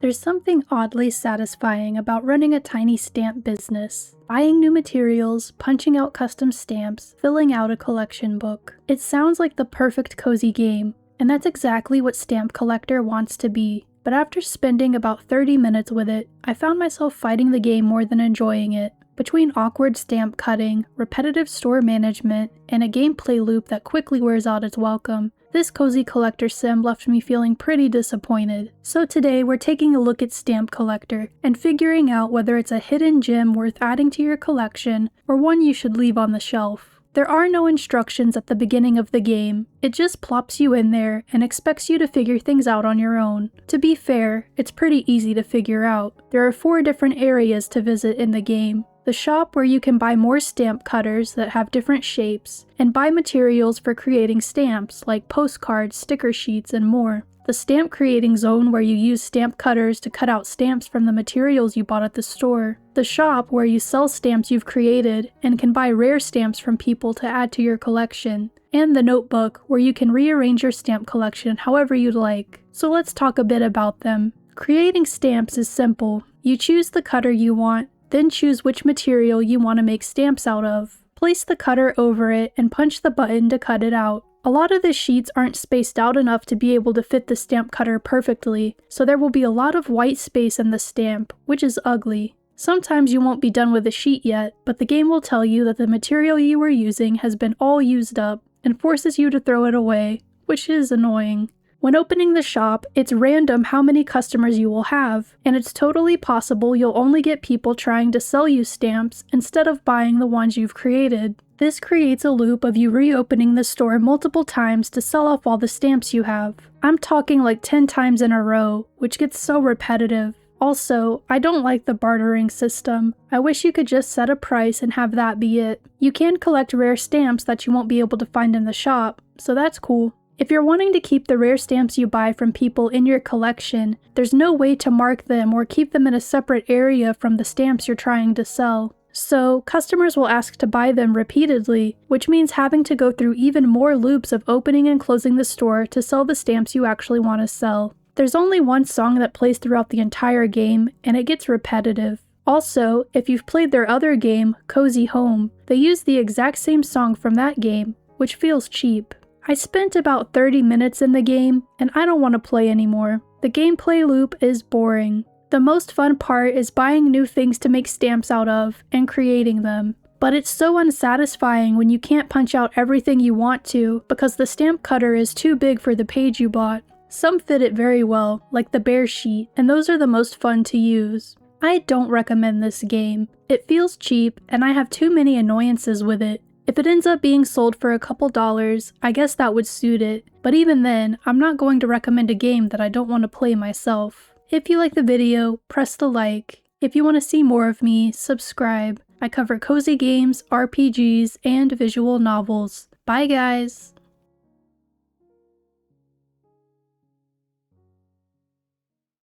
There's something oddly satisfying about running a tiny stamp business, buying new materials, punching out custom stamps, filling out a collection book. It sounds like the perfect cozy game, and that's exactly what Stamp Collector wants to be. But after spending about 30 minutes with it, I found myself fighting the game more than enjoying it. Between awkward stamp cutting, repetitive store management, and a gameplay loop that quickly wears out its welcome, this cozy collector sim left me feeling pretty disappointed. So today we're taking a look at Stamp Collector and figuring out whether it's a hidden gem worth adding to your collection or one you should leave on the shelf. There are no instructions at the beginning of the game. It just plops you in there and expects you to figure things out on your own. To be fair, it's pretty easy to figure out. There are 4 different areas to visit in the game. The shop where you can buy more stamp cutters that have different shapes, and buy materials for creating stamps like postcards, sticker sheets, and more. The stamp creating zone where you use stamp cutters to cut out stamps from the materials you bought at the store. The shop where you sell stamps you've created and can buy rare stamps from people to add to your collection. And the notebook where you can rearrange your stamp collection however you'd like. So let's talk a bit about them. Creating stamps is simple. You choose the cutter you want, then choose which material you want to make stamps out of. Place the cutter over it and punch the button to cut it out. A lot of the sheets aren't spaced out enough to be able to fit the stamp cutter perfectly, so there will be a lot of white space in the stamp, which is ugly. Sometimes you won't be done with the sheet yet, but the game will tell you that the material you were using has been all used up and forces you to throw it away, which is annoying. When opening the shop, it's random how many customers you will have, and it's totally possible you'll only get people trying to sell you stamps instead of buying the ones you've created. This creates a loop of you reopening the store multiple times to sell off all the stamps you have. I'm talking like 10 times in a row, which gets so repetitive. Also, I don't like the bartering system. I wish you could just set a price and have that be it. You can collect rare stamps that you won't be able to find in the shop, so that's cool. If you're wanting to keep the rare stamps you buy from people in your collection, there's no way to mark them or keep them in a separate area from the stamps you're trying to sell. So, customers will ask to buy them repeatedly, which means having to go through even more loops of opening and closing the store to sell the stamps you actually want to sell. There's only one song that plays throughout the entire game, and it gets repetitive. Also, if you've played their other game, Cozy Home, they use the exact same song from that game, which feels cheap. I spent about 30 minutes in the game, and I don't want to play anymore. The gameplay loop is boring. The most fun part is buying new things to make stamps out of, and creating them. But it's so unsatisfying when you can't punch out everything you want to, because the stamp cutter is too big for the page you bought. Some fit it very well, like the bear sheet, and those are the most fun to use. I don't recommend this game. It feels cheap, and I have too many annoyances with it. If it ends up being sold for a couple dollars, I guess that would suit it, but even then, I'm not going to recommend a game that I don't want to play myself. If you like the video, press the like. If you want to see more of me, subscribe. I cover cozy games, RPGs, and visual novels. Bye guys!